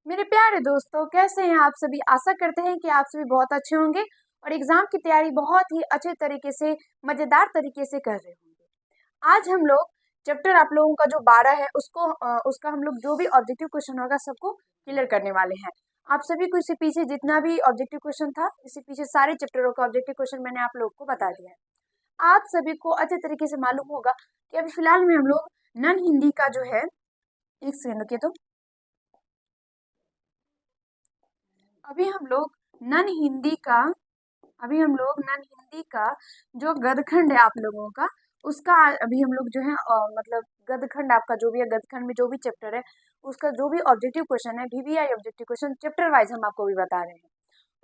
मेरे प्यारे दोस्तों, कैसे हैं आप सभी। आशा करते हैं कि आप सभी बहुत अच्छे होंगे और एग्जाम की तैयारी बहुत ही अच्छे तरीके से, मजेदार तरीके से कर रहे होंगे। आज हम लोग चैप्टर आप लोगों का जो 12 है उसका हम लोग जो भी ऑब्जेक्टिव क्वेश्चन होगा सबको क्लियर करने वाले हैं। आप सभी को इससे पीछे जितना भी ऑब्जेक्टिव क्वेश्चन था, इससे पीछे सारे चैप्टरों का ऑब्जेक्टिव क्वेश्चन मैंने आप लोगों को बता दिया है। आप सभी को अच्छे तरीके से मालूम होगा कि अभी फिलहाल में हम लोग नन हिंदी का जो है, एक सेकंड रुकिए। तो अभी हम लोग नन हिंदी का अभी हम लोग नन हिंदी का जो गदखंड है आप लोगों का, उसका अभी हम लोग जो है मतलब गदखंड आपका जो भी है, गदखंड में जो भी चैप्टर है उसका जो भी ऑब्जेक्टिव क्वेश्चन है, VVI objective question chapter wise हम आपको भी बता रहे हैं।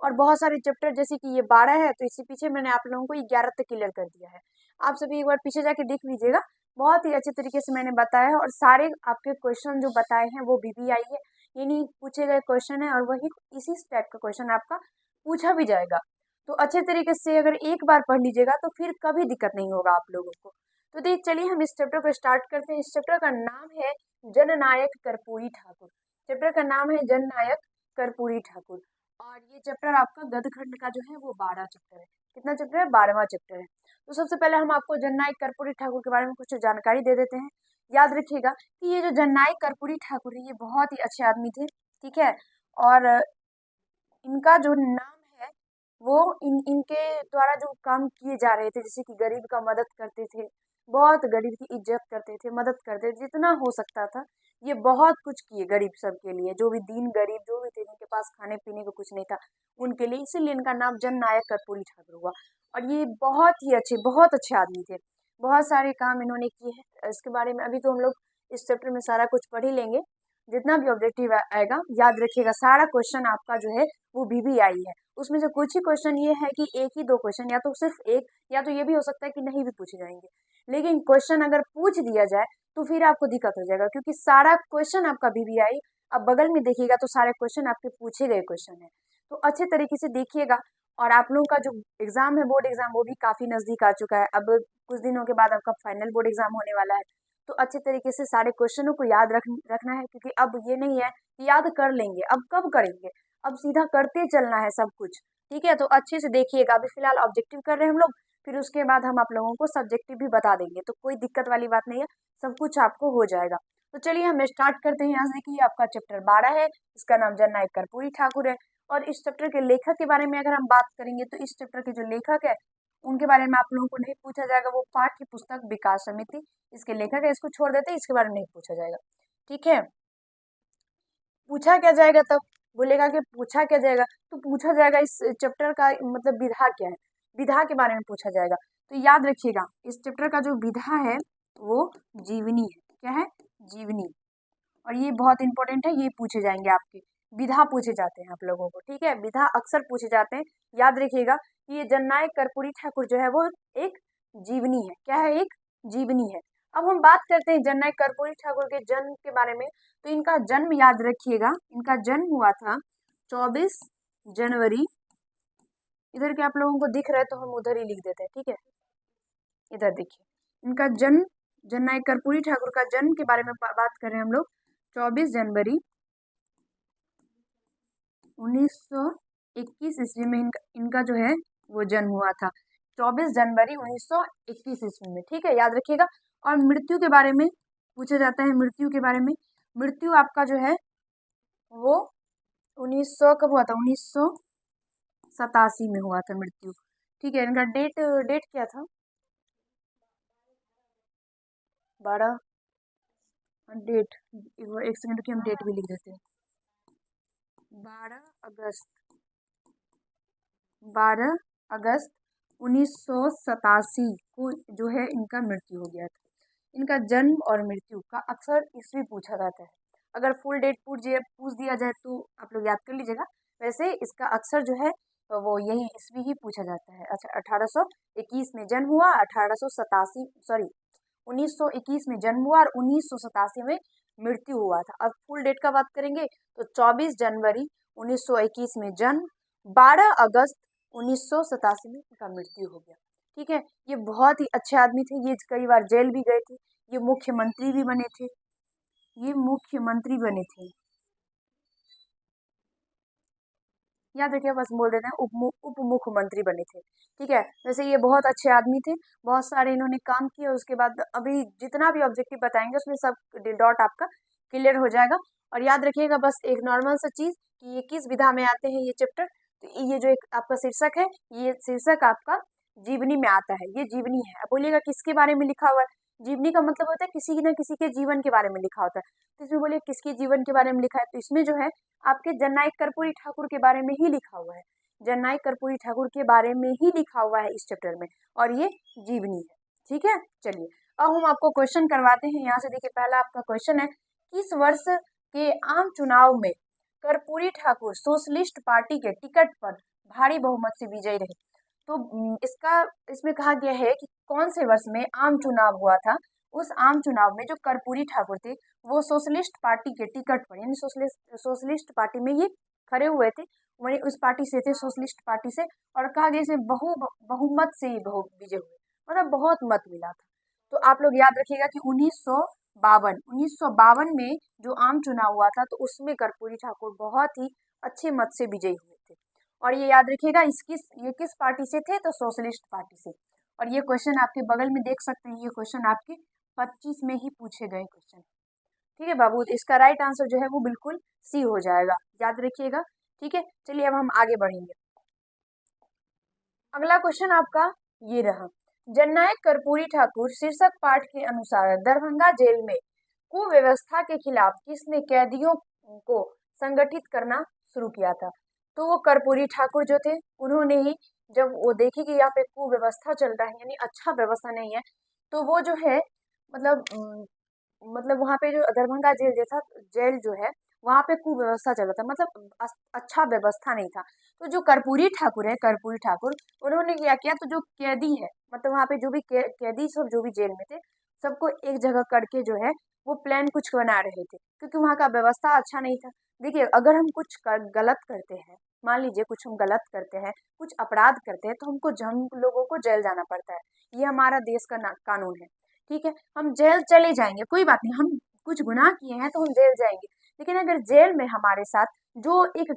और बहुत सारे चैप्टर, जैसे कि ये 12 है तो इससे पीछे मैंने आप लोगों को 11 तक क्लियर कर दिया है। आप सभी एक बार पीछे जाके देख लीजिएगा, बहुत ही अच्छे तरीके से मैंने बताया है। और सारे आपके क्वेश्चन जो बताए हैं वो वीवीआई है, यानी पूछे गए क्वेश्चन है, और वही इसी टाइप का क्वेश्चन आपका पूछा भी जाएगा। तो अच्छे तरीके से अगर एक बार पढ़ लीजिएगा तो फिर कभी दिक्कत नहीं होगा आप लोगों को। तो देख चलिए हम इस चैप्टर को स्टार्ट करते हैं। इस चैप्टर का नाम है जननायक कर्पूरी ठाकुर। चैप्टर का नाम है जननायक कर्पूरी ठाकुर। और ये चैप्टर आपका गदखंड का जो है वो 12 चैप्टर है। कितना चैप्टर है? 12वां चैप्टर है। तो सबसे पहले हम आपको जननायक कर्पूरी ठाकुर के बारे में कुछ जानकारी दे देते हैं। याद रखिएगा कि ये जो जननायक कर्पूरी ठाकुर है, ये बहुत ही अच्छे आदमी थे, ठीक है। और इनका जो नाम है वो इनके द्वारा जो काम किए जा रहे थे, जैसे कि गरीब का मदद करते थे, बहुत गरीब की इज्जत करते थे, मदद करते थे जितना हो सकता था। ये बहुत कुछ किए गरीब सब के लिए, जो भी दीन गरीब जो भी थे, जिनके पास खाने पीने को कुछ नहीं था, उनके लिए। इसीलिए इनका नाम जननायक कर्पूरी ठाकुर हुआ। और ये बहुत अच्छे आदमी थे। बहुत सारे काम इन्होंने किए हैं। इसके बारे में अभी तो हम लोग इस चैप्टर में सारा कुछ पढ़ ही लेंगे। जितना भी ऑब्जेक्टिव आएगा याद रखिएगा, सारा क्वेश्चन आपका जो है वो वीवीआई है। उसमें से कुछ ही क्वेश्चन ये है कि एक ही दो क्वेश्चन, या तो सिर्फ एक, या तो ये भी हो सकता है कि नहीं भी पूछे जाएंगे। लेकिन क्वेश्चन अगर पूछ दिया जाए तो फिर आपको दिक्कत हो जाएगा, क्योंकि सारा क्वेश्चन आपका वीवीआई। अब बगल में देखिएगा तो सारे क्वेश्चन आपके पूछे गए क्वेश्चन है। तो अच्छे तरीके से देखिएगा। और आप लोगों का जो एग्जाम है, बोर्ड एग्जाम, वो भी काफी नजदीक आ चुका है। अब कुछ दिनों के बाद आपका फाइनल बोर्ड एग्जाम होने वाला है। तो अच्छे तरीके से सारे क्वेश्चनों को याद रखना है, क्योंकि अब ये नहीं है कि याद कर लेंगे, अब कब करेंगे, अब सीधा करते चलना है सब कुछ, ठीक है। तो अच्छे से देखिएगा। अभी फिलहाल ऑब्जेक्टिव कर रहे हैं हम लोग, फिर उसके बाद हम आप लोगों को सब्जेक्टिव भी बता देंगे, तो कोई दिक्कत वाली बात नहीं है, सब कुछ आपको हो जाएगा। तो चलिए हम स्टार्ट करते हैं। यहाँ से देखिए आपका चैप्टर 12 है, इसका नाम जननायक कर्पूरी ठाकुर है। और इस चैप्टर के लेखक के बारे में अगर हम बात करेंगे तो इस चैप्टर के जो लेखक है उनके बारे में आप लोगों को नहीं पूछा जाएगा। वो पाठ्य पुस्तक विकास समिति इसके लेखक है, इसको छोड़ देते हैं, इसके बारे में नहीं पूछा जाएगा, ठीक है। पूछा क्या जाएगा तब? बोलेगा कि पूछा क्या जाएगा, तो पूछा जाएगा इस चैप्टर का मतलब विधा क्या है, विधा के बारे में पूछा जाएगा। तो याद रखिएगा इस चैप्टर का जो विधा है वो जीवनी है। क्या है? जीवनी। और ये बहुत इंपॉर्टेंट है, ये पूछे जाएंगे आपके। विधा पूछे जाते हैं आप लोगों को, ठीक है। विधा अक्सर पूछे जाते हैं। याद रखिएगा कि ये जननायक कर्पूरी ठाकुर जो है वो एक जीवनी है। क्या है? एक जीवनी है। अब हम बात करते हैं जननायक कर्पूरी ठाकुर के जन्म के बारे में। तो इनका जन्म याद रखिएगा, इनका जन्म हुआ था 24 जनवरी। इधर के आप लोगों को दिख रहा है तो हम उधर ही लिख देते हैं, ठीक है। इधर देखिए इनका जन्म, जननायक कर्पूरी ठाकुर का जन्म के बारे में बात कर रहे हैं हम लोग। 24 जनवरी 1921 ईस्वी में इनका जो है वो जन्म हुआ था। 24 जनवरी 1921 ईस्वी में, ठीक है, याद रखिएगा। और मृत्यु के बारे में पूछा जाता है। मृत्यु के बारे में, मृत्यु आपका जो है वो 1900 कब हुआ था? 1987 में हुआ था मृत्यु, ठीक है। इनका डेट डेट क्या था? 12 डेट, एक सेकंड की हम डेट भी लिख देते हैं। 12 अगस्त, 12 अगस्त 1987 को जो है इनका मृत्यु हो गया था। इनका जन्म और मृत्यु का अक्सर ईस्वी पूछा जाता है। अगर फुल डेट पूछ दिया जाए तो आप लोग याद कर लीजिएगा। वैसे इसका अक्सर जो है तो वो यही ईस्वी ही पूछा जाता है। अच्छा, 1821 में जन्म हुआ, 1887 सॉरी 1921 में जन्म हुआ और 1987 में मृत्यु हुआ था। अब फुल डेट का बात करेंगे तो 24 जनवरी 1921 में जन्म, 12 अगस्त 1987 में उनका मृत्यु हो गया, ठीक है। ये बहुत ही अच्छे आदमी थे। ये कई बार जेल भी गए थे। ये मुख्यमंत्री भी बने थे। ये मुख्यमंत्री बने थे। याद रखिए, बस बोल देते हैं उप मुख्यमंत्री बने थे। ठीक है, वैसे ये बहुत अच्छे आदमी थे, बहुत सारे इन्होंने काम किए। उसके बाद अभी जितना भी ऑब्जेक्टिव बताएंगे उसमें सब डॉट आपका क्लियर हो जाएगा। और याद रखिएगा बस एक नॉर्मल सा चीज कि ये किस विधा में आते हैं ये चैप्टर। तो ये जो एक आपका शीर्षक है, ये शीर्षक आपका जीवनी में आता है। ये जीवनी है, अब बोलिएगा किसके बारे में लिखा हुआ है। जीवनी का मतलब होता है किसी न किसी के जीवन के बारे में लिखा होता है। तो इसमें बोलिए किसके जीवन के बारे में लिखा है, तो इसमें जो है आपके जननायक कर्पूरी ठाकुर के बारे में ही लिखा हुआ है। जननायक कर्पूरी ठाकुर के बारे में ही लिखा हुआ है इस चैप्टर में, और ये जीवनी है। ठीक है, चलिए अब हम आपको क्वेश्चन करवाते हैं। यहाँ से देखिए, पहला आपका क्वेश्चन है, किस वर्ष के आम चुनाव में कर्पूरी ठाकुर सोशलिस्ट पार्टी के टिकट पर भारी बहुमत से विजयी रहे। तो इसमें कहा गया है कि कौन से वर्ष में आम चुनाव हुआ था। उस आम चुनाव में जो कर्पूरी ठाकुर थे वो सोशलिस्ट पार्टी के टिकट पर, यानी सोशलिस्ट पार्टी में ये खड़े हुए थे, वही उस पार्टी से थे, सोशलिस्ट पार्टी से। और कहा गया इसमें बहुमत से ही विजय हुए, मतलब बहुत मत मिला था। तो आप लोग याद रखिएगा कि 1952 में जो आम चुनाव हुआ था, तो उसमें कर्पूरी ठाकुर बहुत ही अच्छे मत से विजयी हुए थे। और ये याद रखिएगा ये किस पार्टी से थे, तो सोशलिस्ट पार्टी से। और ये क्वेश्चन आपके बगल में देख सकते हैं, ये क्वेश्चन आपके 25 में ही पूछे गए क्वेश्चन। ठीक है बाबू, इसका राइट आंसर जो है वो बिल्कुल सी हो जाएगा, याद रखिएगा। ठीक है, चलिए अब हम आगे बढ़ेंगे। अगला क्वेश्चन आपका ये रहा, जननायक कर्पूरी ठाकुर शीर्षक पाठ के अनुसार दरभंगा जेल में कुव्यवस्था के खिलाफ किसने कैदियों को संगठित करना शुरू किया था। तो वो कर्पूरी ठाकुर जो थे, उन्होंने ही जब वो देखे कि यहाँ पे कुव्यवस्था चल रहा है, यानी अच्छा व्यवस्था नहीं है, तो वो जो है मतलब वहाँ पे जो दरभंगा जेल जैसा जेल जो है, वहाँ पे कुव्यवस्था चल रहा था, मतलब अच्छा व्यवस्था नहीं था। तो जो कर्पूरी ठाकुर है, कर्पूरी ठाकुर, उन्होंने क्या किया, तो जो कैदी है, मतलब वहाँ पे जो भी कैदी सब जो भी जेल में थे, सबको एक जगह करके जो है वो प्लान कुछ बना रहे थे, क्योंकि वहाँ का व्यवस्था अच्छा नहीं था। देखिए, अगर हम कुछ गलत करते हैं, मान लीजिए कुछ हम गलत करते हैं, कुछ अपराध करते हैं, तो हम लोगों को जेल जाना पड़ता है। ये हमारा देश का कानून है। ठीक है, हम जेल चले जाएंगे, कोई बात नहीं, हम कुछ गुनाह किए हैं तो हम जेल जाएंगे। लेकिन अगर जेल में हमारे साथ जो एक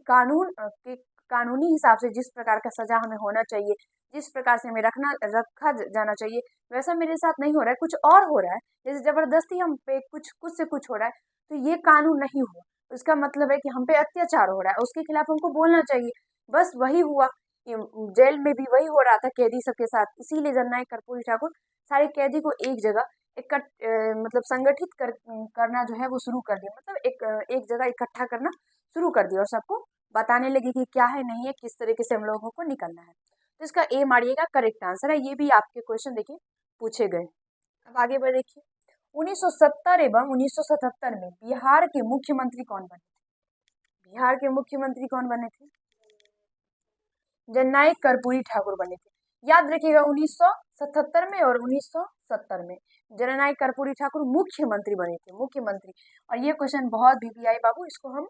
कानूनी हिसाब से जिस प्रकार का सजा हमें होना चाहिए, जिस प्रकार से हमें रखा जाना चाहिए, वैसा मेरे साथ नहीं हो रहा है, कुछ और हो रहा है, जैसे जबरदस्ती हम पे कुछ से कुछ हो रहा है, तो ये कानून नहीं हुआ। उसका मतलब है कि हम पे अत्याचार हो रहा है, उसके खिलाफ हमको बोलना चाहिए। बस वही हुआ, जेल में भी वही हो रहा था कैदी सबके साथ। इसीलिए जननायक कर्पूरी ठाकुर सारे कैदी को एक जगह मतलब संगठित करना जो है वो शुरू कर दिया, मतलब एक जगह इकट्ठा करना शुरू कर दिया, और सबको बताने लगे कि क्या है नहीं है, किस तरीके से हम लोगों को निकलना है। तो इसका ए मारिएगा, करेक्ट आंसर है। ये भी आपके क्वेश्चन देखिए पूछे गए। अब आगे बढ़ देखिए, 1970 एवं 1977 में बिहार के मुख्यमंत्री कौन बने थे। बिहार के मुख्यमंत्री कौन बने थे, जननायक कर्पूरी ठाकुर बने थे। याद रखिएगा, 1977 में और 1970 में जननायक कर्पूरी ठाकुर मुख्यमंत्री बने थे, मुख्यमंत्री। और ये क्वेश्चन बहुत वीवीआई बाबू, इसको हम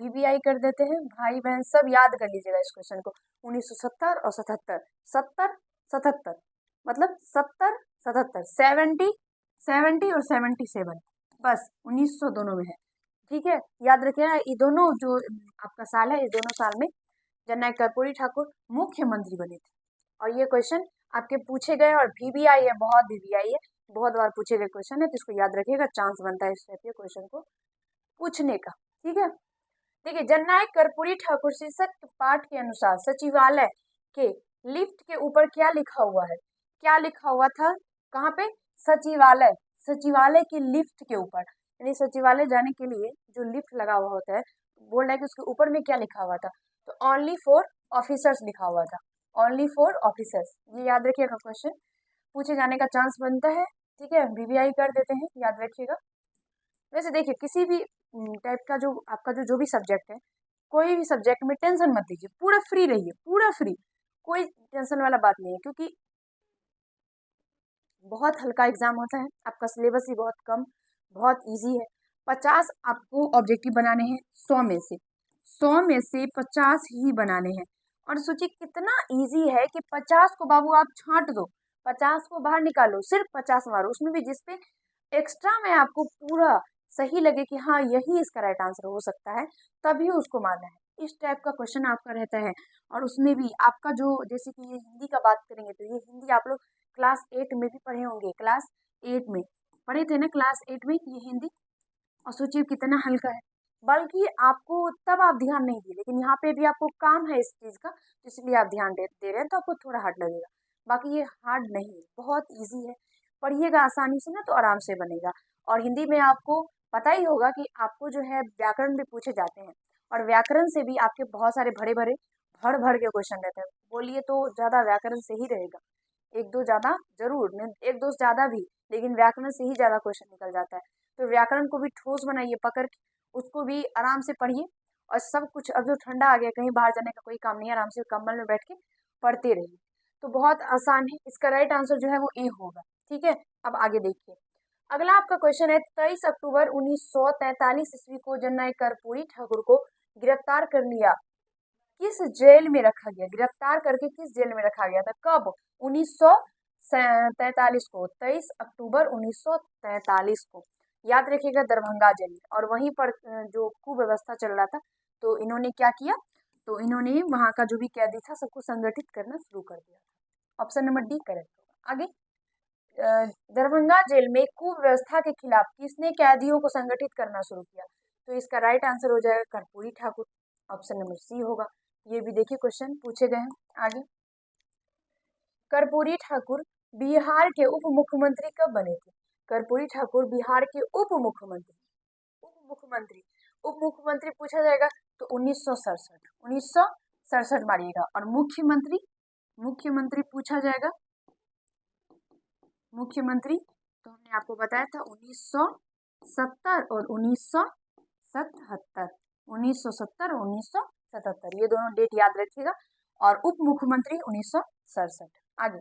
वीवीआई कर देते हैं, भाई बहन सब याद कर लीजिएगा इस क्वेश्चन को। 1970 और 77, 70 77, मतलब 70 77, 70 और 77, बस 1900 दोनों में है। ठीक है, याद रखिएगा, ये दोनों जो आपका साल है, इस दोनों साल में जननायक कर्पूरी ठाकुर मुख्यमंत्री बने थे। और ये क्वेश्चन आपके पूछे गए, और वीवीआई है, बहुत वीवीआई है, बहुत बार पूछे गए क्वेश्चन है, तो इसको याद रखिएगा, चांस बनता है इस टाइप के क्वेश्चन को पूछने का। ठीक है, देखिए, जननायक कर्पूरी ठाकुर शीर्षक पाठ के अनुसार सचिवालय के लिफ्ट के ऊपर क्या लिखा हुआ है। क्या लिखा हुआ था, कहाँ पे, सचिवालय, सचिवालय के लिफ्ट के ऊपर, यानी सचिवालय जाने के लिए जो लिफ्ट लगा हुआ होता है, बोल रहा है कि उसके ऊपर में क्या लिखा हुआ था, तो ओनली फॉर ऑफिसर्स लिखा हुआ था, ओनली फॉर ऑफिसर्स। ये याद रखिएगा, क्वेश्चन पूछे जाने का चांस बनता है। ठीक है, वीवीआई कर देते हैं, याद रखिएगा। वैसे देखिए, किसी भी टाइप का जो आपका जो भी सब्जेक्ट है, कोई भी सब्जेक्ट में टेंशन मत लीजिए, पूरा फ्री रहिए, पूरा फ्री, कोई टेंशन वाला बात नहीं है, क्योंकि बहुत हल्का एग्जाम होता है, आपका सिलेबस ही बहुत कम, बहुत इजी है। 50 आपको ऑब्जेक्टिव बनाने हैं, 100 में से 50 ही बनाने हैं। और सोचिए कितना इजी है कि 50 को बाबू आप छांट दो, 50 को बाहर निकालो, सिर्फ 50 मारो, उसमें भी जिसपे एक्स्ट्रा में आपको पूरा सही लगे कि हाँ यही इसका राइट आंसर हो सकता है, तभी उसको मारना है। इस टाइप का क्वेश्चन आपका रहता है। और उसमें भी आपका जो, जैसे कि ये हिंदी का बात करेंगे तो ये हिंदी आप लोग क्लास 8 में भी पढ़े होंगे, क्लास 8 में पढ़े थे ना, क्लास 8 में ये हिंदी। और सोचिए कितना हल्का है, बल्कि आपको तब आप ध्यान नहीं दिए, लेकिन यहाँ पे भी आपको काम है इस चीज़ का, तो इसलिए आप ध्यान दे रहे हैं, तो आपको थोड़ा हार्ड लगेगा। बाकी ये हार्ड नहीं है, बहुत इजी है, पढ़िएगा आसानी से ना तो आराम से बनेगा। और हिंदी में आपको पता ही होगा कि आपको जो है व्याकरण भी पूछे जाते हैं, और व्याकरण से भी आपके बहुत सारे भरे भरे भर भर के क्वेश्चन रहते हैं। बोलिए तो ज़्यादा व्याकरण से ही रहेगा, एक दो ज़्यादा जरूर नहीं, एक दो ज़्यादा भी, लेकिन व्याकरण से ही ज़्यादा क्वेश्चन निकल जाता है। तो व्याकरण को भी ठोस बनाइए पकड़ के, उसको भी आराम से पढ़िए। और सब कुछ, अब जो ठंडा आ गया, कहीं बाहर जाने का कोई काम नहीं है, आराम से कंबल में बैठ के पढ़ते रहिए। तो बहुत आसान है, इसका राइट आंसर जो है वो ए होगा। ठीक है, अब आगे देखिए। अगला आपका क्वेश्चन है, 23 अक्टूबर 1943 ईस्वी को जननायक कर्पूरी ठाकुर को गिरफ्तार कर लिया, किस जेल में रखा गया? गिरफ्तार करके किस जेल में रखा गया था? कब? 1943 को, 23 अक्टूबर 1943 को, याद रखिएगा, दरभंगा जेल में। और वहीं पर जो कुव्यवस्था चल रहा था, तो इन्होंने क्या किया, तो इन्होंने वहां का जो भी कैदी था सबको संगठित करना शुरू कर दिया था। ऑप्शन नंबर डी करेक्ट होगा। आगे, दरभंगा जेल में कुव्यवस्था के खिलाफ किसने कैदियों को संगठित करना शुरू किया? तो इसका राइट आंसर हो जाएगा Karpoori Thakur, option number C होगा। ये भी देखिए क्वेश्चन पूछे गए हैं। आगे, कर्पूरी ठाकुर बिहार के उप मुख्यमंत्री कब बने थे? कर्पूरी ठाकुर बिहार के उप मुख्यमंत्री, उप मुख्यमंत्री पूछा जाएगा तो 1967, 1967 मारिएगा। और मुख्यमंत्री, मुख्यमंत्री पूछा जाएगा, मुख्यमंत्री तो हमने आपको बताया था 1970 और 1977, 1970 और 1977, ये दोनों डेट याद रखिएगा। और उप मुख्यमंत्री 1967। आगे,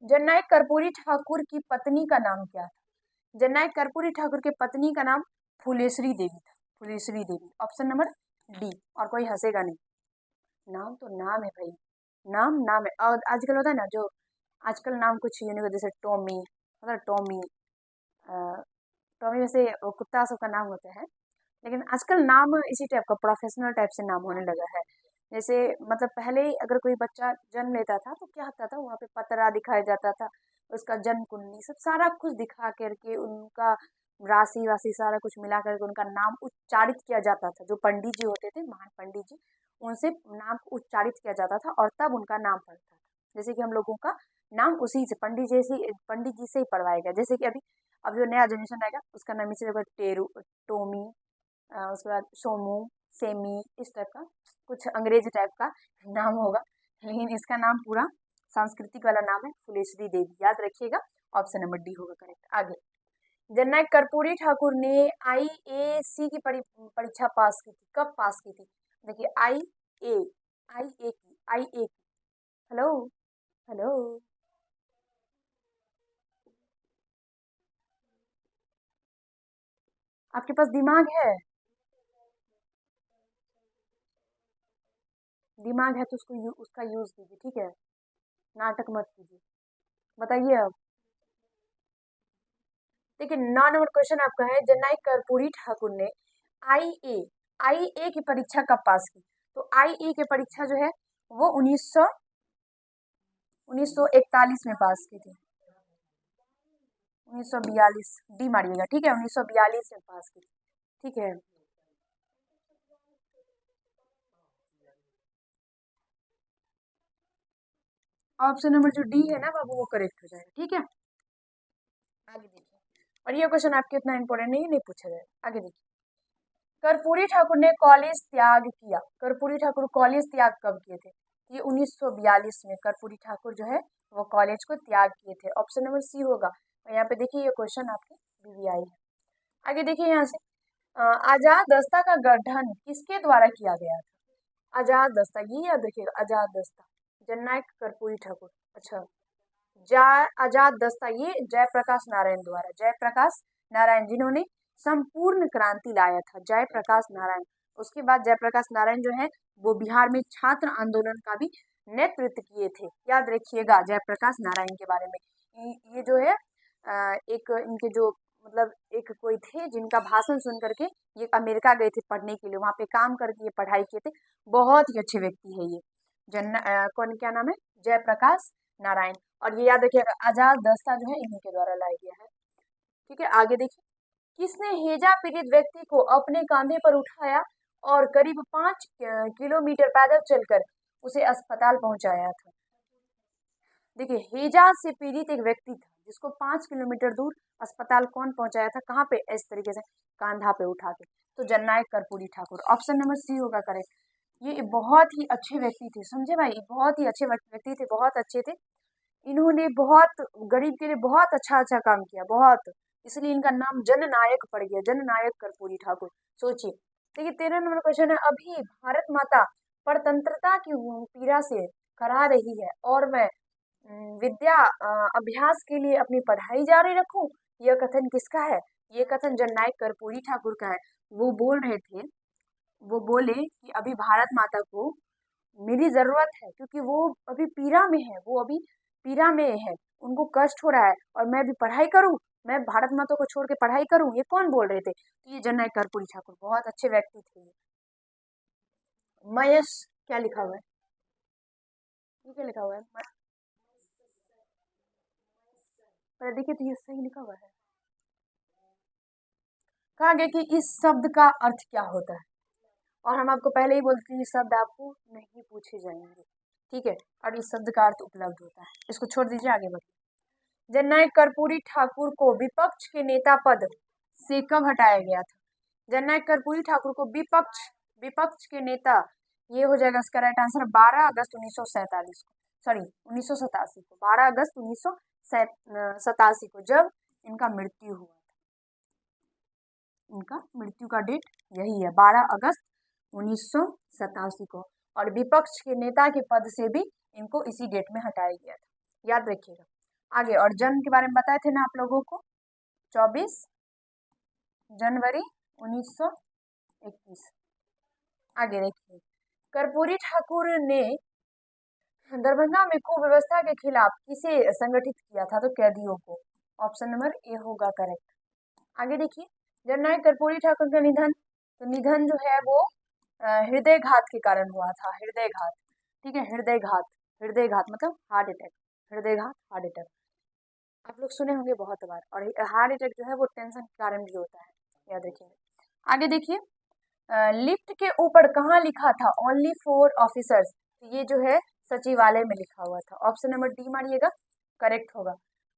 जननायक कर्पूरी ठाकुर की पत्नी का नाम क्या था? जननायक कर्पूरी ठाकुर के पत्नी का नाम फुलेश्वरी देवी था, फुलेश्वरी देवी, ऑप्शन नंबर डी। और कोई हंसेगा नहीं, नाम तो नाम है भाई, नाम नाम है। और आजकल होता है ना, जो आजकल नाम कुछ यूनिक, जैसे टॉमी, मतलब टॉमी, टॉमी वैसे वो कुत्ता सबका नाम होता है, लेकिन आजकल नाम इसी टाइप का, प्रोफेशनल टाइप से नाम होने लगा है। जैसे मतलब पहले अगर कोई बच्चा जन्म लेता था तो क्या होता था, वहाँ पे पतरा दिखाया जाता था, उसका जन्म कुंडली सब सारा कुछ दिखा करके, उनका राशि वाशि सारा कुछ मिला करके उनका नाम उच्चारित किया जाता था। जो पंडित जी होते थे, महान पंडित जी, उनसे नाम उच्चारित किया जाता था और तब उनका नाम पड़ता था। जैसे कि हम लोगों का नाम उसी से, पंडित जी से ही पढ़वाया गया। जैसे कि अभी अब जो नया जनरेशन आएगा उसका नाम इसी जगह टेरू, टोमी, उसके बाद सोमू, सेमी, इस टाइप का कुछ अंग्रेजी टाइप का नाम होगा, लेकिन इसका नाम पूरा सांस्कृतिक वाला नाम है फुलेश्वरी देवी, याद रखिएगा, ऑप्शन नंबर डी होगा करेक्ट। आगे, जननायक कर्पूरी ठाकुर ने आईएएसी की परीक्षा पास की थी, कब पास की थी? देखिए, आई ए की, हेलो, हेलो, आपके पास दिमाग है? दिमाग है तो उसका यूज कीजिए, ठीक है, नाटक मत कीजिए। बताइए अब। देखिए, 9 नंबर क्वेश्चन आपका है, जननायक कर्पूरी ठाकुर ने आईए आईए की परीक्षा कब पास की? तो आईए की परीक्षा जो है वो 1941 में पास की थी, 1942, डी मारिएगा, ठीक है, 1942 में पास की थी, ठीक है। ऑप्शन नंबर जो डी है ना बाबू, वो करेक्ट हो जाएगा, ठीक है। आगे देखिए, और ये क्वेश्चन आपके इतना इंपॉर्टेंट नहीं पूछा जाएगा। आगे देखिए, कर्पूरी ठाकुर ने कॉलेज त्याग किया, कर्पूरी ठाकुर कॉलेज त्याग कब किए थे? ये 1942 में कर्पूरी ठाकुर जो है वो कॉलेज को त्याग किए थे, ऑप्शन नंबर सी होगा। और यहाँ पे देखिए ये क्वेश्चन आपके बीबीआई है। आगे देखिए यहाँ से, आजाद दस्ता का गठन किसके द्वारा किया गया था? आजाद दस्ता, ये याद रखिएगा, आजाद दस्ता, जननायक कर्पूरी ठाकुर, अच्छा, आजाद दस्ता ये जयप्रकाश नारायण द्वारा, जयप्रकाश नारायण, जिन्होंने संपूर्ण क्रांति लाया था, जयप्रकाश नारायण। उसके बाद जयप्रकाश नारायण जो है वो बिहार में छात्र आंदोलन का भी नेतृत्व किए थे, याद रखिएगा जयप्रकाश नारायण के बारे में। ये जो है एक इनके जो मतलब एक कोई थे जिनका भाषण सुन करके ये अमेरिका गए थे पढ़ने के लिए, वहाँ पे काम करके ये पढ़ाई किए थे। बहुत ही अच्छे व्यक्ति है ये। कौन, क्या नाम है, जयप्रकाश नारायण। और ये याद रखिएगा, आजाद दस्ता जो है इन्हीं के द्वारा लाया गया है। ठीक है, आगे देखिए, किसने हैजा पीड़ित व्यक्ति को अपने कांधे पर उठाया और करीब 5 किलोमीटर पैदल चलकर उसे अस्पताल पहुंचाया था। देखिए, हैजा से पीड़ित एक व्यक्ति था जिसको 5 किलोमीटर दूर अस्पताल कौन पहुंचाया था, कहाँ पे, इस तरीके से कांधा पे उठा के, तो जननायक Karpoori Thakur. Option number C होगा करेक्ट। ये बहुत ही अच्छे व्यक्ति थे, समझे भाई, बहुत ही अच्छे व्यक्ति थे, बहुत अच्छे थे। इन्होंने बहुत गरीब के लिए बहुत अच्छा अच्छा काम किया, बहुत, इसलिए इनका नाम जननायक पड़ गया, जननायक कर्पूरी ठाकुर। सोचिए। देखिए, 13 नंबर क्वेश्चन है, अभी भारत माता परतंत्रता की पीड़ा से करा रही है और मैं विद्या अभ्यास के लिए अपनी पढ़ाई जारी रखूं, यह कथन किसका है? ये कथन जननायक कर्पूरी ठाकुर का है। वो बोल रहे थे, वो बोले कि अभी भारत माता को मेरी जरूरत है, क्योंकि वो अभी पीड़ा में है, वो अभी पीड़ा में है, उनको कष्ट हो रहा है, और मैं भी पढ़ाई करूं, मैं भारत माता को छोड़ के पढ़ाई करूं, ये कौन बोल रहे थे? तो ये जननायक कर्पूरी ठाकुर, बहुत अच्छे व्यक्ति थे ये। मयस, क्या लिखा हुआ है, ये क्या लिखा हुआ है? पर देखिए, तो ये सही लिखा हुआ है। कहा गया कि इस शब्द का अर्थ क्या होता है, और हम आपको पहले ही बोलते हैं ये शब्द आपको नहीं पूछे जाएंगे। ठीक है, और इस शब्द का अर्थ उपलब्ध होता है, इसको छोड़ दीजिए, आगे बढ़िए। जननायक कर्पूरी ठाकुर को विपक्ष के नेता पद से कब हटाया गया था? जननायक कर्पूरी ठाकुर को विपक्ष विपक्ष के नेता, ये हो जाएगा इसका राइट आंसर, 12 अगस्त 1947 को, सॉरी 1987 को, 12 अगस्त 1987 को, जब इनका मृत्यु हुआ। इनका मृत्यु का डेट यही है, 12 अगस्त 1987 को, और विपक्ष के नेता के पद से भी इनको इसी डेट में हटाया गया था, याद रखिएगा। आगे, और जन्म के बारे में बताए थे ना आप लोगों को, 24 जनवरी 1921। आगे देखिए, कर्पूरी ठाकुर ने दरभंगा में कुव्यवस्था के खिलाफ किसे संगठित किया था? तो कैदियों को। ऑप्शन नंबर ए होगा करेक्ट। आगे देखिए, जननायक कर्पूरी ठाकुर का निधन, तो निधन जो है वो हृदय घात के कारण हुआ था, हृदय घात। ठीक है, हृदय घात, हृदय घात मतलब हार्ट अटैक, हृदय घात, हार्ट अटैक, आप लोग सुने होंगे बहुत बार। और हार्ट अटैक जो है वो टेंशन के कारण भी होता है, याद रखिए। आगे देखिए, लिफ्ट के ऊपर कहाँ लिखा था ओनली फॉर ऑफिसर्स? ये जो है सचिवालय में लिखा हुआ था, ऑप्शन नंबर डी मारिएगा, करेक्ट होगा।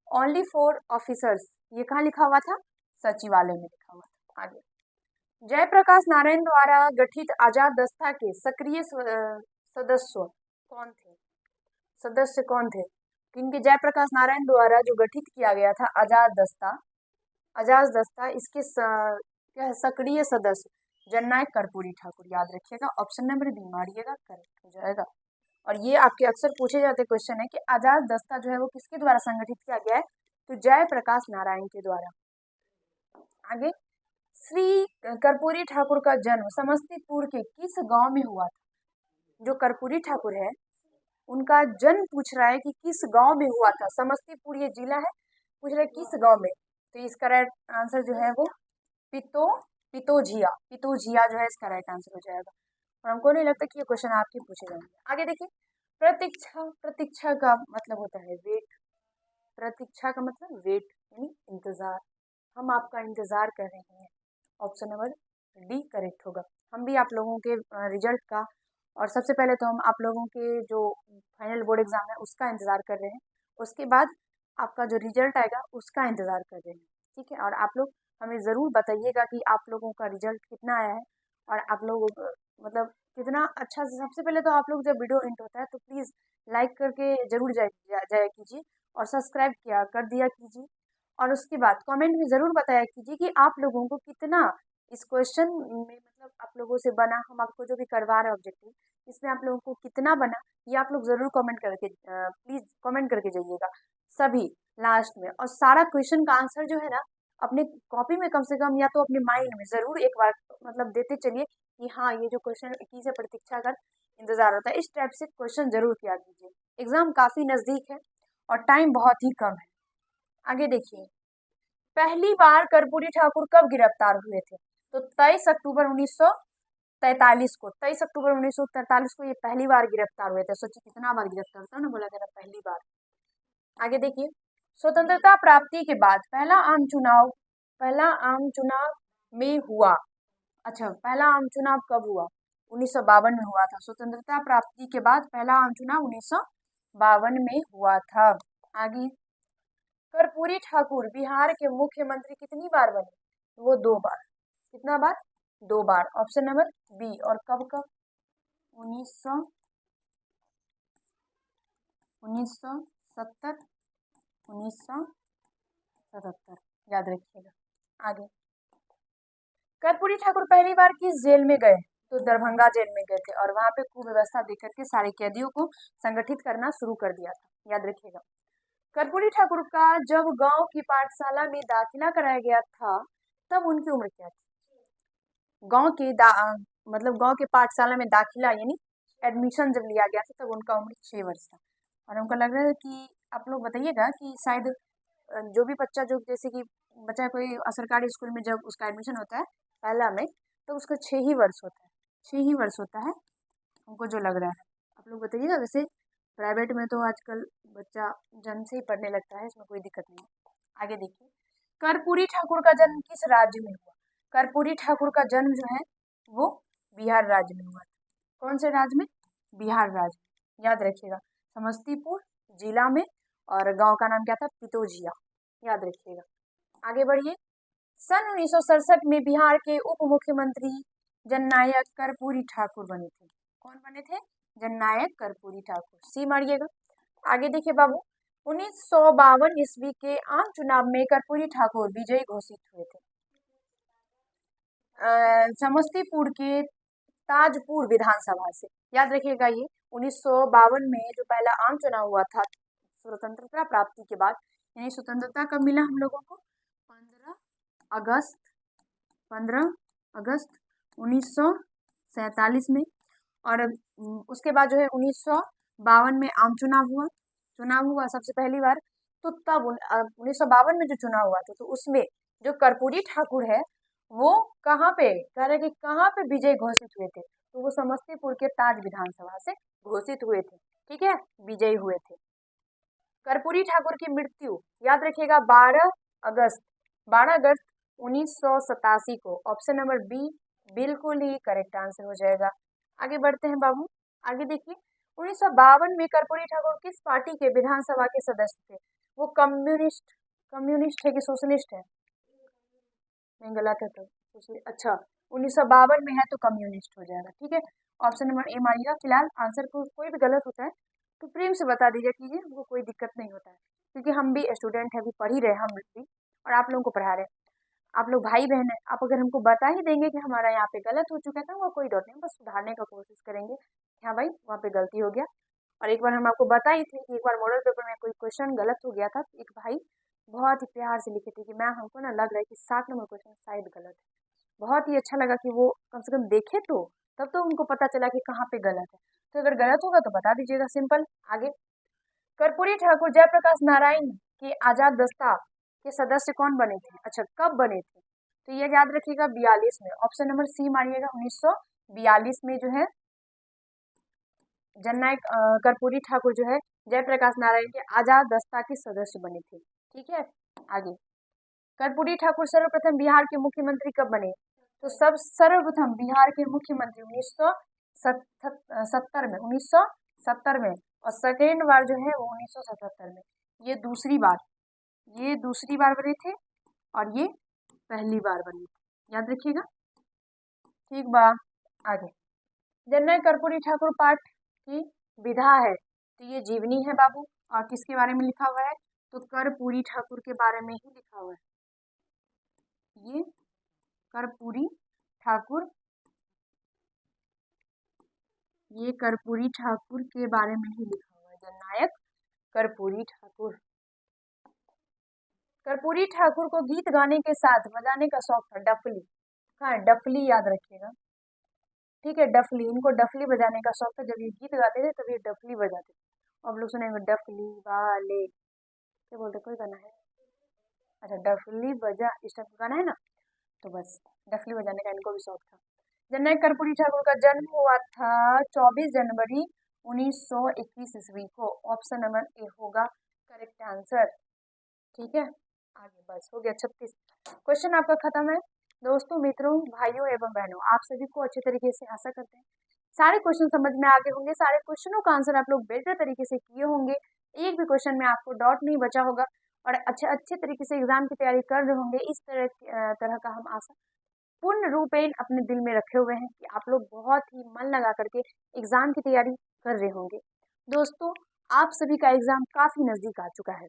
ओनली फॉर ऑफिसर्स, ये कहाँ लिखा हुआ था? सचिवालय में लिखा हुआ था। आगे, जयप्रकाश नारायण द्वारा गठित आजाद दस्ता के सक्रिय सदस्य कौन थे? सदस्य कौन थे? क्योंकि जयप्रकाश नारायण द्वारा जो गठित किया गया था आजाद दस्ता, आजाद दस्ता, इसके क्या है, सक्रिय सदस्य जननायक कर्पूरी ठाकुर, याद रखिएगा, ऑप्शन नंबर बी मारिएगा, करेक्ट हो जाएगा। और ये आपके अक्सर पूछे जाते क्वेश्चन है कि आजाद दस्ता जो है वो किसके द्वारा संगठित किया गया है? तो जयप्रकाश नारायण के द्वारा। आगे, श्री कर्पूरी ठाकुर का जन्म समस्तीपुर के किस गांव में हुआ था? जो कर्पूरी ठाकुर है उनका जन्म पूछ रहा है कि किस गांव में हुआ था, समस्तीपुर ये जिला है, पूछ रहा है किस गांव में, तो इसका राइट आंसर जो है वो पितोझिया, पितोझिया जो है इसका राइट आंसर हो जाएगा। और हमको नहीं लगता कि ये क्वेश्चन आपके पूछे जाएंगे। आगे देखिए, प्रतीक्षा, प्रतीक्षा का मतलब होता है वेट, प्रतीक्षा का मतलब वेट यानी इंतजार, हम आपका इंतजार कर रहे हैं, ऑप्शन नंबर डी करेक्ट होगा। हम भी आप लोगों के रिजल्ट का, और सबसे पहले तो हम आप लोगों के जो फाइनल बोर्ड एग्जाम है उसका इंतजार कर रहे हैं, उसके बाद आपका जो रिजल्ट आएगा उसका इंतजार कर रहे हैं। ठीक है, और आप लोग हमें ज़रूर बताइएगा कि आप लोगों का रिजल्ट कितना आया है, और आप लोग मतलब कितना अच्छा से। सबसे पहले तो आप लोग जब वीडियो एंड होता है तो प्लीज़ लाइक करके जरूर जाया कीजिए, और सब्सक्राइब किया कर दिया कीजिए, और उसके बाद कमेंट में ज़रूर बताया कीजिए कि आप लोगों को कितना इस क्वेश्चन में, मतलब आप लोगों से बना, हम आपको जो भी करवा रहे हैं ऑब्जेक्टिव, इसमें आप लोगों को कितना बना, ये आप लोग ज़रूर कमेंट करके प्लीज़ कमेंट करके जाइएगा सभी लास्ट में। और सारा क्वेश्चन का आंसर जो है ना अपने कॉपी में कम से कम, या तो अपने माइंड में ज़रूर एक बार मतलब देते चलिए कि हाँ ये जो क्वेश्चन की से प्रतीक्षा कर इंतजार होता है, इस टाइप से क्वेश्चन जरूर किया कीजिए। एग्जाम काफ़ी नज़दीक है और टाइम बहुत ही कम है। आगे देखिए, पहली बार कर्पूरी ठाकुर कब गिरफ्तार हुए थे? तो 23 अक्टूबर 1943 को, 23 अक्टूबर 1943 को ये पहली बार गिरफ्तार हुए थे। सोचिए कितना बार गिरफ्तार था ना, बोला जा रहा पहली बार। आगे देखिए, स्वतंत्रता प्राप्ति के बाद पहला आम चुनाव में हुआ। अच्छा, पहला आम चुनाव कब हुआ? 1952 में हुआ था। स्वतंत्रता प्राप्ति के बाद पहला आम चुनाव 1952 में हुआ था। आगे, कर्पूरी ठाकुर बिहार के मुख्यमंत्री कितनी बार बने? वो 2 बार। कितना बार? 2 बार। Option number B. और कब कब? 1970, 1977, याद रखिएगा। आगे, कर्पूरी ठाकुर पहली बार किस जेल में गए? तो दरभंगा जेल में गए थे और वहां पे कुव्यवस्था देकर के सारे कैदियों को संगठित करना शुरू कर दिया था। याद रखिएगा। कर्पूरी ठाकुर का जब गांव की पाठशाला में दाखिला कराया गया था तब उनकी उम्र क्या थी? मतलब गांव के पाठशाला में दाखिला यानी एडमिशन जब लिया गया था तब उनका उम्र 6 वर्ष था। और हमको लग रहा है कि आप लोग बताइएगा कि शायद जो भी बच्चा, जो जैसे कि बच्चा कोई सरकारी स्कूल में जब उसका एडमिशन होता है पहला में, तो उसका 6 ही वर्ष होता है। 6 ही वर्ष होता है, हमको जो लग रहा है। आप लोग बताइएगा। वैसे प्राइवेट में तो आजकल बच्चा जन्म से ही पढ़ने लगता है, इसमें कोई दिक्कत नहीं है। आगे देखिए, कर्पूरी ठाकुर का जन्म किस राज्य में हुआ? कर्पूरी ठाकुर का जन्म जो है वो बिहार राज्य में हुआ था। कौन से राज्य में? बिहार राज्य। याद रखिएगा, समस्तीपुर जिला में, और गांव का नाम क्या था? पितोजिया। याद रखिएगा। आगे बढ़िए, सन 1967 में बिहार के उप मुख्यमंत्री जननायक कर्पूरी ठाकुर बने थे। कौन बने थे? जननायक कर्पूरी ठाकुर। सी मारिएगा। आगे देखिए बाबू, 1952 ईस्वी के आम चुनाव में कर्पूरी ठाकुर विजयी घोषित हुए थे। समस्तीपुर के ताजपुर विधानसभा से। याद रखिएगा, ये 1952 में जो पहला आम चुनाव हुआ था स्वतंत्रता प्राप्ति के बाद, यानी स्वतंत्रता कब मिला हम लोगों को? 15 अगस्त 1947 में। और उसके बाद जो है 1952 में आम चुनाव हुआ सबसे पहली बार। तो तब 1952 में जो चुनाव हुआ था तो उसमें जो कर्पूरी ठाकुर है वो कहाँ पे कह रहे कि कहाँ पे विजय घोषित हुए थे? तो वो समस्तीपुर के ताज विधानसभा से घोषित हुए थे। ठीक है, विजयी हुए थे। कर्पूरी ठाकुर की मृत्यु याद रखिएगा 12 अगस्त 1987 को। ऑप्शन नंबर बी बिल्कुल ही करेक्ट आंसर हो जाएगा। आगे बढ़ते हैं बाबू। आगे देखिए, 1952 में कर्पूरी ठाकुर किस पार्टी के विधानसभा के सदस्य थे? वो कम्युनिस्ट है कि सोशलिस्ट है? नहीं, गलत है तो अच्छा, 1952 में है तो कम्युनिस्ट हो जाएगा। ठीक है, ऑप्शन नंबर ए मारिएगा। फिलहाल आंसर को कोई भी गलत होता है तो प्रेम से बता दीजिए कीजिए, हमको कोई दिक्कत नहीं होता है, क्योंकि हम भी स्टूडेंट हैं, अभी पढ़ ही रहे हैं हम भी, और आप लोगों को पढ़ा रहे हैं। आप लोग भाई बहन हैं, आप अगर हमको बता ही देंगे कि हमारा यहाँ पे गलत हो चुका था, वो कोई डर नहीं, बस सुधारने का कोशिश करेंगे कि हाँ भाई वहाँ पे गलती हो गया। और एक बार हम आपको बताई थी कि एक बार मॉडल पेपर में कोई क्वेश्चन गलत हो गया था, तो एक भाई बहुत ही प्यार से लिखे थे कि मैम हमको ना लग रहा है कि 7 नंबर क्वेश्चन शायद गलत है। बहुत ही अच्छा लगा कि वो कम से कम देखे, तो तब तो उनको पता चला कि कहाँ पे गलत है। तो अगर गलत होगा तो बता दीजिएगा, सिंपल। आगे, कर्पूरी ठाकुर जयप्रकाश नारायण के आजाद दस्ता के सदस्य कौन बने थे? अच्छा, कब बने थे? तो ये याद रखिएगा 42 में। ऑप्शन नंबर सी मारिएगा। 1942 में जो है जननायक कर्पूरी ठाकुर जो है जयप्रकाश नारायण के आजाद दस्ता के सदस्य बने थे। ठीक है, आगे, कर्पूरी ठाकुर सर्वप्रथम बिहार के मुख्यमंत्री कब बने? तो सब सर्वप्रथम बिहार के मुख्यमंत्री 1970 में, और सेकेंड बार जो है वो 1977 में। ये दूसरी बार बने थे और ये पहली बार बने थे। याद रखिएगा। ठीक बा। आगे, जननायक कर्पूरी ठाकुर पाठ की विधा है, तो ये जीवनी है बाबू। और किसके बारे में लिखा हुआ है? तो कर्पूरी ठाकुर के बारे में ही लिखा हुआ है। ये कर्पूरी ठाकुर के बारे में ही लिखा हुआ है। जननायक कर्पूरी ठाकुर। कर्पूरी ठाकुर को गीत गाने के साथ बजाने का शौक था। डफली, हाँ डफली याद रखिएगा। ठीक है, डफली, इनको डफली बजाने का शौक था। जब ये गीत गाते थे तब ये डफली बजाते थे। अब लोग सुनेंगे डफली वाले, क्या बोलते, कोई गाना है अच्छा, डफली बजा इस टाइप का गाना है ना, तो बस डफली बजाने का इनको भी शौक था। जननायक कर्पूरी ठाकुर का जन्म हुआ था 24 जनवरी 1921 ईस्वी को। ऑप्शन नंबर ए होगा करेक्ट आंसर। ठीक है, आगे बस हो गया 36। क्वेश्चन आपका खत्म है। दोस्तों, मित्रों, भाइयों एवं बहनों, आप सभी को अच्छे तरीके से आशा करते हैं सारे क्वेश्चन समझ में आ गए होंगे, सारे क्वेश्चनों का आंसर आप लोग बेहतर तरीके से किए होंगे, एक भी क्वेश्चन में आपको डाउट नहीं बचा होगा और अच्छे अच्छे तरीके से एग्जाम की तैयारी कर रहे होंगे। इस तरह का हम आशा पूर्ण रूपेण अपने दिल में रखे हुए हैं कि आप लोग बहुत ही मन लगा करके एग्जाम की तैयारी कर रहे होंगे। दोस्तों, आप सभी का एग्जाम काफी नजदीक आ चुका है,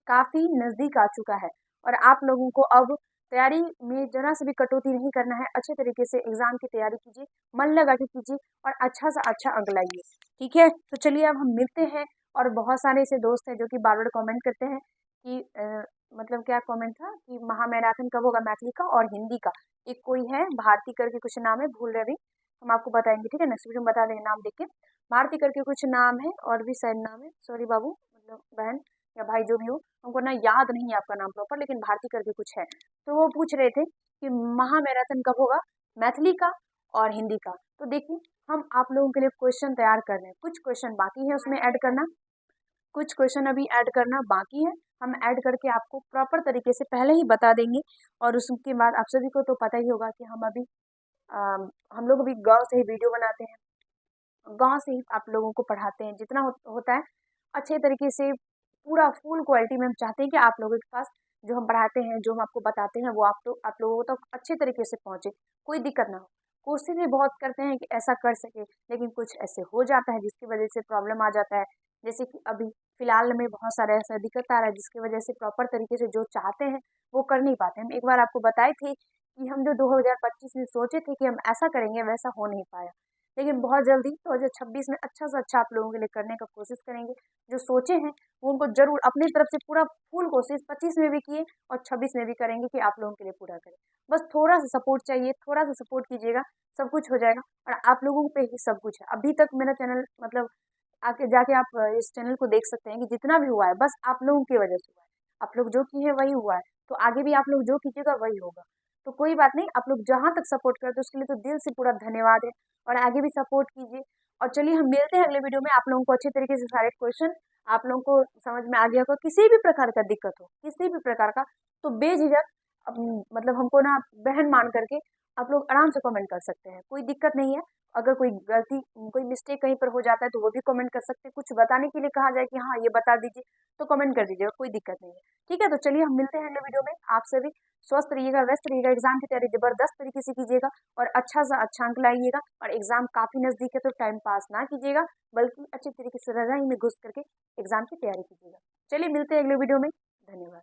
काफी नजदीक आ चुका है और आप लोगों को अब तैयारी में जरा से भी कटौती नहीं करना है। अच्छे तरीके से एग्जाम की तैयारी कीजिए, मन लगा के कीजिए और अच्छा से अच्छा अंक लाइए। ठीक है, तो चलिए अब हम मिलते हैं। और बहुत सारे ऐसे दोस्त हैं जो कि बार बार कमेंट करते हैं कि मतलब क्या कमेंट था कि महामैराथन कब होगा मैथिली का और हिंदी का। एक कोई है भारती करके कुछ नाम है, भूल रहे भी, हम आपको बताएंगे। ठीक है, नेक्स्ट वीडियो में बता देंगे नाम देख के। भारती करके कुछ नाम है और भी शायद नाम है, सॉरी बाबू, मतलब बहन या भाई जो भी हो, हमको ना याद नहीं है आपका नाम प्रॉपर, लेकिन भारती करके कुछ है। तो वो पूछ रहे थे कि महामैराथन कब होगा मैथिली का और हिंदी का। तो देखिए, हम आप लोगों के लिए क्वेश्चन तैयार कर रहे हैं, कुछ क्वेश्चन बाकी है उसमें ऐड करना, कुछ क्वेश्चन अभी ऐड करना बाकी है। हम ऐड करके आपको प्रॉपर तरीके से पहले ही बता देंगे। और उसके बाद आप सभी को तो पता ही होगा कि हम अभी हम लोग अभी गांव से ही वीडियो बनाते हैं, गांव से ही आप लोगों को पढ़ाते हैं। जितना होता है अच्छे तरीके से पूरा फुल क्वालिटी में हम चाहते हैं कि आप लोगों के पास जो हम पढ़ाते हैं, जो हम आपको बताते हैं, वो आप लोगों तक अच्छे तरीके से पहुंचे, कोई दिक्कत ना हो। कोशिश भी बहुत करते हैं कि ऐसा कर सके, लेकिन कुछ ऐसे हो जाता है जिसकी वजह से प्रॉब्लम आ जाता है। जैसे कि अभी फिलहाल में बहुत सारा ऐसा दिक्कत आ रहा है जिसकी वजह से प्रॉपर तरीके से जो चाहते हैं वो कर नहीं पाते। हम एक बार आपको बताए थे कि हम जो 2025 में सोचे थे कि हम ऐसा करेंगे, वैसा हो नहीं पाया, लेकिन बहुत जल्दी 2026 में अच्छा से अच्छा आप लोगों के लिए करने का कोशिश करेंगे। जो सोचे हैं वो उनको जरूर अपनी तरफ से पूरा फुल कोशिश 25 में भी किए और 26 में भी करेंगे कि आप लोगों के लिए पूरा करें। बस थोड़ा सा सपोर्ट चाहिए, थोड़ा सा सपोर्ट कीजिएगा, सब कुछ हो जाएगा। और आप लोगों पे ही सब कुछ है। अभी तक मेरा चैनल मतलब आके जाके आप इस चैनल को देख सकते हैं कि जितना भी हुआ है बस आप लोगों की वजह से हुआ है। आप लोग जो किए हैं वही हुआ है, तो आगे भी आप लोग जो कीजिएगा वही होगा। तो कोई बात नहीं, आप लोग जहां तक सपोर्ट करते हैं उसके लिए तो दिल से पूरा धन्यवाद है और आगे भी सपोर्ट कीजिए। और चलिए हम मिलते हैं अगले वीडियो में। आप लोगों को अच्छे तरीके से सारे क्वेश्चन आप लोगों को समझ में आ गया होगा। किसी भी प्रकार का दिक्कत हो, किसी भी प्रकार का, तो बेझिझक मतलब हमको ना बहन मान करके आप लोग आराम से कमेंट कर सकते हैं, कोई दिक्कत नहीं है। अगर कोई गलती, कोई मिस्टेक कहीं पर हो जाता है तो वो भी कमेंट कर सकते हैं। कुछ बताने के लिए कहा जाए कि हाँ ये बता दीजिए, तो कमेंट कर दीजिएगा, कोई दिक्कत नहीं है। ठीक है, तो चलिए हम मिलते हैं अगले वीडियो में। आप सभी स्वस्थ रहिएगा, व्यस्त रहिएगा, एग्जाम की तैयारी जबरदस्त तरीके से कीजिएगा और अच्छा सा अच्छा अंक लाइएगा। और एग्जाम काफी नजदीक है तो टाइम पास ना कीजिएगा, बल्कि अच्छे तरीके से रजाई में घुस करके एग्जाम की तैयारी कीजिएगा। चलिए मिलते हैं अगले वीडियो में। धन्यवाद।